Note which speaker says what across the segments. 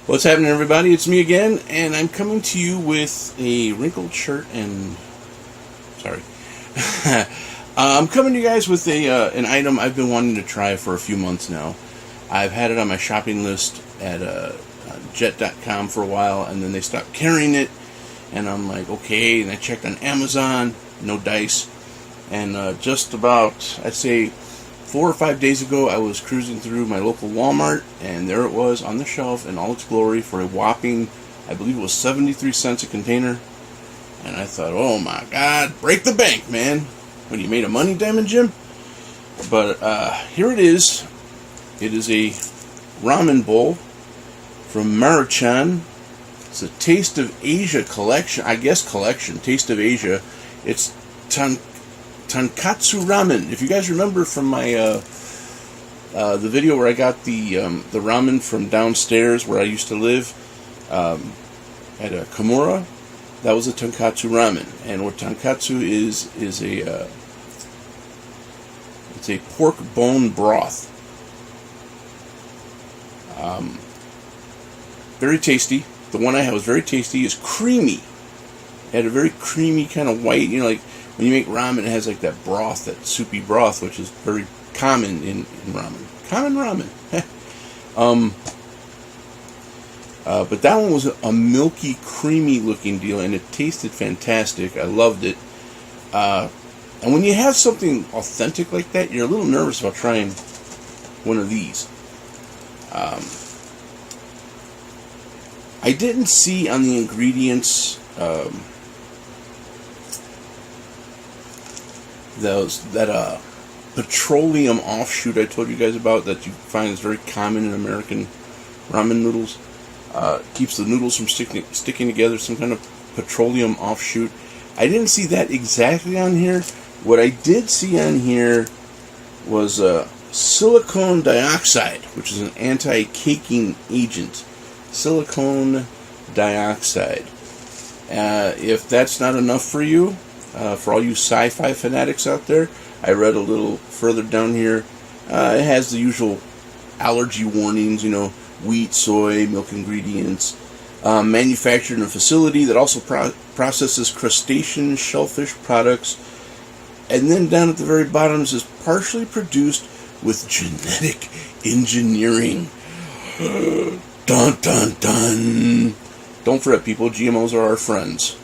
Speaker 1: What's happening, everybody? It's me again, and I'm coming to you with a wrinkled shirt and... Sorry. I'm coming to you guys with an item I've been wanting to try for a few months now. I've had it on my shopping list at jet.com for a while, and then they stopped carrying it, and I'm like, okay, and I checked on Amazon, no dice, and just about, I'd say, 4 or 5 days ago, I was cruising through my local Walmart, and there it was on the shelf in all its glory for a whopping, I believe it was 73 cents a container. And I thought, oh my God, break the bank, man. When you made a money, Diamond Jim? But here it is. It is a ramen bowl from Maruchan. It's a Taste of Asia collection, Taste of Asia. It's Tonkotsu Ramen. If you guys remember from my the video where I got the ramen from downstairs where I used to live at a Kimura, that was a Tonkotsu Ramen. And what Tonkotsu is it's a pork bone broth. Very tasty. The one I had was very tasty. It's creamy. It had a very creamy kind of white, like when you make ramen, it has like that broth, that soupy broth, which is very common in ramen. Common ramen. But that one was a milky, creamy looking deal, and it tasted fantastic. I loved it. And when you have something authentic like that, you're a little nervous about trying one of these. I didn't see on the ingredients that petroleum offshoot I told you guys about that you find is very common in American ramen noodles. Keeps the noodles from sticking together, some kind of petroleum offshoot. I didn't see that exactly on here. What I did see on here was silicone dioxide, which is an anti-caking agent. Silicone dioxide. If that's not enough for you, for all you sci-fi fanatics out there, I read a little further down here. It has the usual allergy warnings, wheat, soy, milk ingredients. Manufactured in a facility that also processes crustacean shellfish products. And then down at the very bottom it says partially produced with genetic engineering. Dun dun dun. Don't fret, people. GMOs are our friends.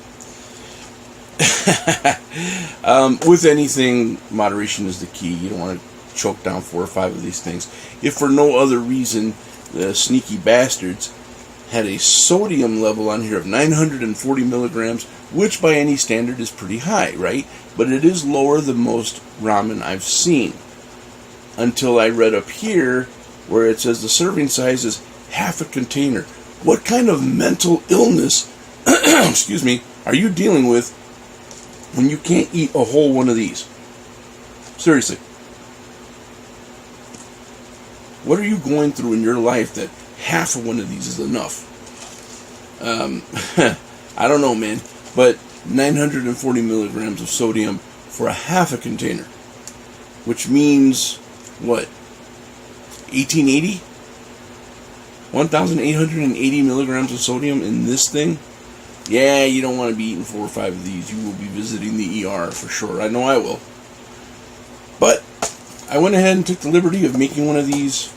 Speaker 1: With anything, moderation is the key. You don't want to choke down 4 or 5 of these things. If for no other reason, the sneaky bastards had a sodium level on here of 940 milligrams, which by any standard is pretty high, right? But it is lower than most ramen I've seen. Until I read up here where it says the serving size is half a container. What kind of mental illness, excuse me, are you dealing with when you can't eat a whole one of these? Seriously. What are you going through in your life that half of one of these is enough? I don't know, man. But 940 milligrams of sodium for a half a container. Which means, what? 1880? 1,880 milligrams of sodium in this thing? Yeah, you don't want to be eating 4 or 5 of these. You will be visiting the ER for sure. I know I will. But I went ahead and took the liberty of making one of these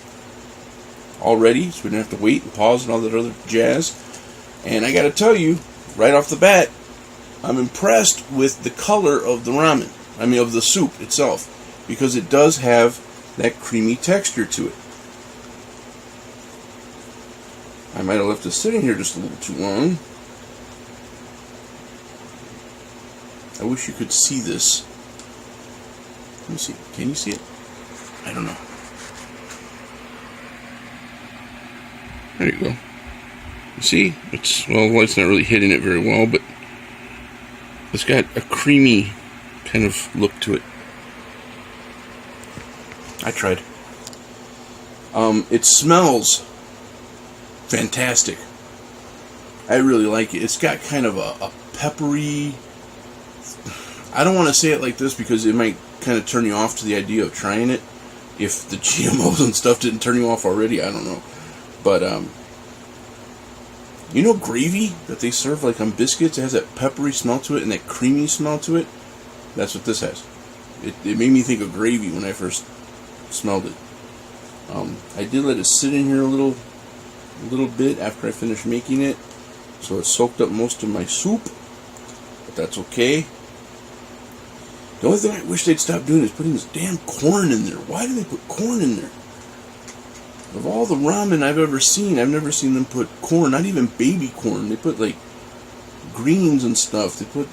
Speaker 1: already, so we didn't have to wait and pause and all that other jazz. And I got to tell you, right off the bat, I'm impressed with the color of the ramen. Of the soup itself, because it does have that creamy texture to it. I might have left this sitting here just a little too long. I wish you could see this. Let me see. Can you see it? I don't know. There you go. You see? It's not really hitting it very well, but it's got a creamy kind of look to it. I tried. It smells fantastic. I really like it. It's got kind of a peppery... I don't want to say it like this because it might kind of turn you off to the idea of trying it. If the GMOs and stuff didn't turn you off already, I don't know. But You know gravy that they serve like on biscuits? It has that peppery smell to it and that creamy smell to it. That's what this has. It made me think of gravy when I first smelled it. I did let it sit in here a little bit after I finished making it, so it soaked up most of my soup, but that's okay. The only thing I wish they'd stop doing is putting this damn corn in there. Why do they put corn in there? Of all the ramen I've ever seen, I've never seen them put corn, not even baby corn. They put like greens and stuff. They put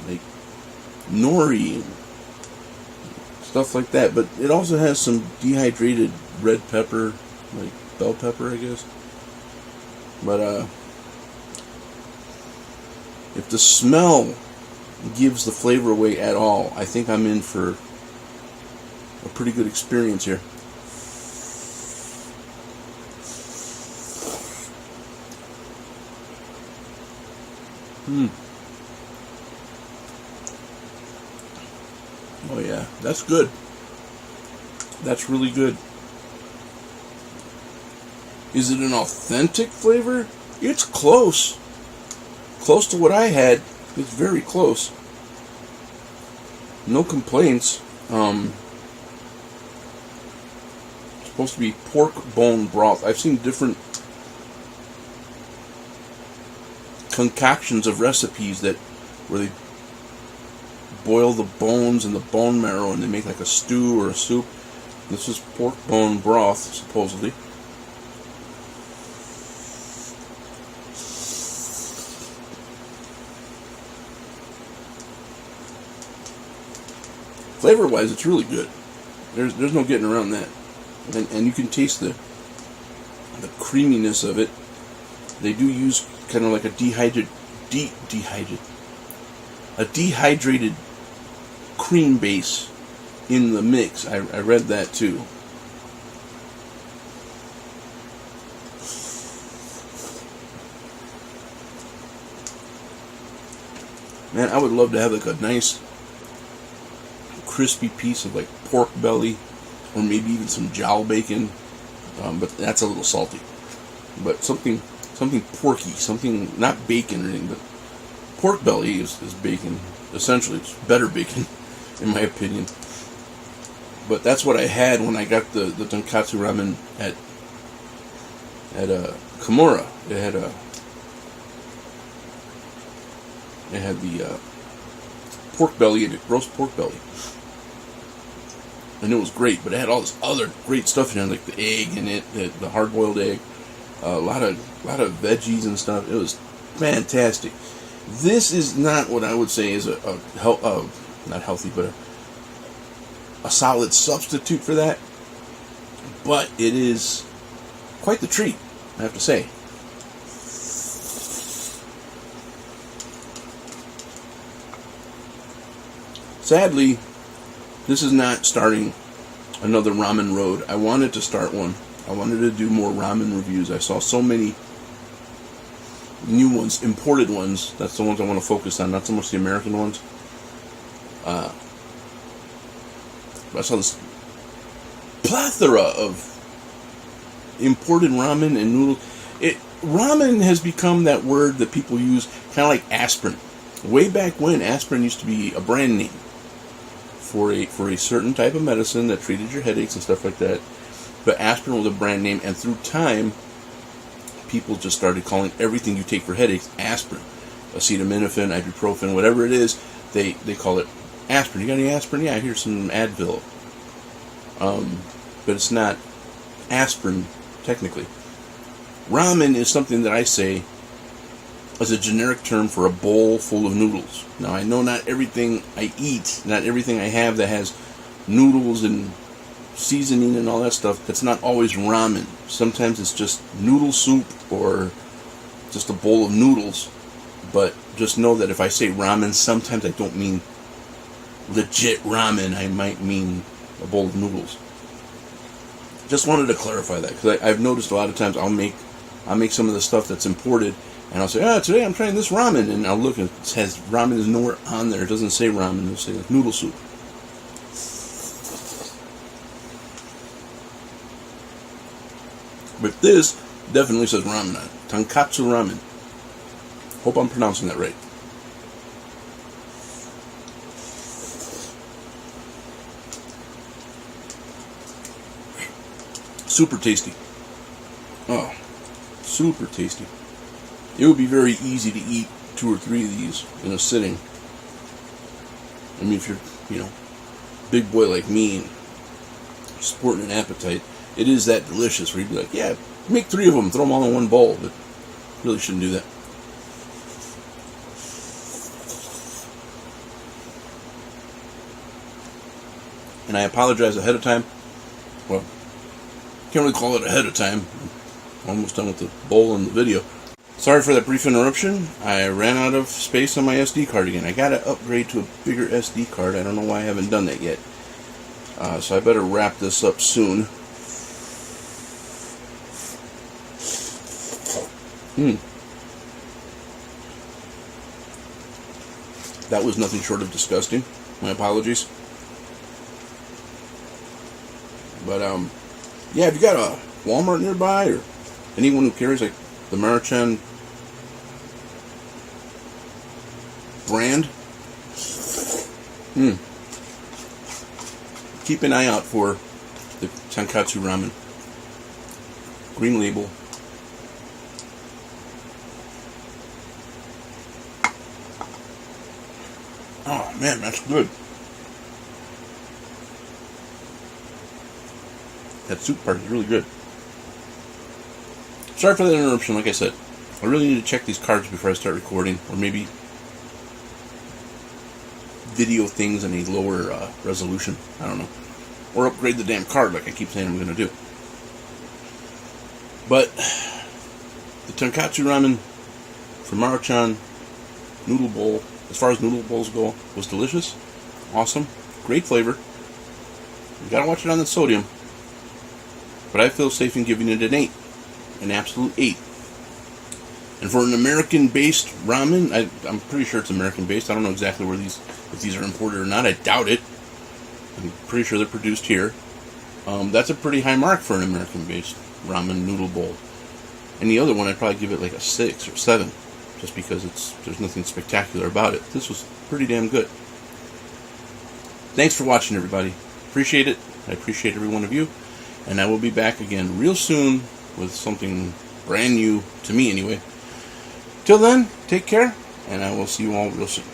Speaker 1: like nori and stuff like that. But it also has some dehydrated red pepper, like bell pepper, I guess. But if the smell gives the flavor away at all, I think I'm in for a pretty good experience here. Oh yeah, that's good. That's really good. Is it an authentic flavor? It's close. Close to what I had. It's very close. No complaints. It's supposed to be pork bone broth. I've seen different concoctions of recipes where they boil the bones and the bone marrow and they make like a stew or a soup. This is pork bone broth, supposedly. Flavor wise, it's really good. There's no getting around that. And you can taste the creaminess of it. They do use kind of like a dehydrated cream base in the mix. I read that too. Man, I would love to have like a nice crispy piece of like pork belly, or maybe even some jowl bacon, but that's a little salty. But something porky, something not bacon or anything, but pork belly is bacon. Essentially, it's better bacon, in my opinion. But that's what I had when I got the Tonkotsu ramen at Kimura. It had the pork belly in it, roast pork belly. And it was great, but it had all this other great stuff in it, like the egg in it, the hard-boiled egg, a lot of veggies and stuff. It was fantastic. This is not what I would say is not healthy, but a solid substitute for that. But it is quite the treat, I have to say. Sadly, this is not starting another ramen road. I wanted to start one. I wanted to do more ramen reviews. I saw so many new ones, imported ones. That's the ones I want to focus on, not so much the American ones. But I saw this plethora of imported ramen and noodles. Ramen has become that word that people use, kind of like aspirin. Way back when, aspirin used to be a brand name for a certain type of medicine that treated your headaches and stuff like that. But aspirin was a brand name, and through time, people just started calling everything you take for headaches aspirin. Acetaminophen, ibuprofen, whatever it is, they call it aspirin. You got any aspirin? Yeah, here's some Advil. But it's not aspirin, technically. Ramen is something that I say is a generic term for a bowl full of noodles. Now, I know not everything I eat, not everything I have that has noodles and seasoning and all that stuff, that's not always ramen. Sometimes it's just noodle soup or just a bowl of noodles. But just know that if I say ramen, sometimes I don't mean legit ramen. I might mean a bowl of noodles. Just wanted to clarify that, because I've noticed a lot of times I'll make some of the stuff that's imported, and I'll say, today I'm trying this ramen, and I'll look and it says ramen is nowhere on there. It doesn't say ramen. It'll say like noodle soup. But this Definitely says ramen on it. Tonkotsu ramen. Hope I'm pronouncing that right. Super tasty. Oh, super tasty. It would be very easy to eat 2 or 3 of these in a sitting. I mean, if you're, big boy like me and sporting an appetite, it is that delicious where you'd be like, yeah, make 3 of them, throw them all in one bowl, but really shouldn't do that. And I apologize ahead of time. Well, can't really call it ahead of time. I'm almost done with the bowl and the video. Sorry for that brief interruption. I ran out of space on my SD card again. I gotta upgrade to a bigger SD card. I don't know why I haven't done that yet. So I better wrap this up soon. That was nothing short of disgusting. My apologies. But, yeah, if you got a Walmart nearby, or anyone who carries, like, the Maruchan brand, keep an eye out for the Tonkotsu ramen. Green label. Oh, man, that's good. That soup part is really good. Sorry for the interruption, like I said. I really need to check these cards before I start recording, or maybe video things in a lower resolution. I don't know. Or upgrade the damn card like I keep saying I'm going to do. But the Tonkotsu ramen from Maruchan noodle bowl, as far as noodle bowls go, was delicious. Awesome. Great flavor. You gotta watch it on the sodium. But I feel safe in giving it an 8. An absolute 8. And for an American-based ramen, I'm pretty sure it's American-based. I don't know exactly if these are imported or not. I doubt it. I'm pretty sure they're produced here. That's a pretty high mark for an American-based ramen noodle bowl. And the other one, I'd probably give it like a 6 or 7, just because there's nothing spectacular about it. This was pretty damn good. Thanks for watching, everybody. Appreciate it. I appreciate every one of you. And I will be back again real soon with something brand new, to me anyway. Till then, take care, and I will see you all real soon.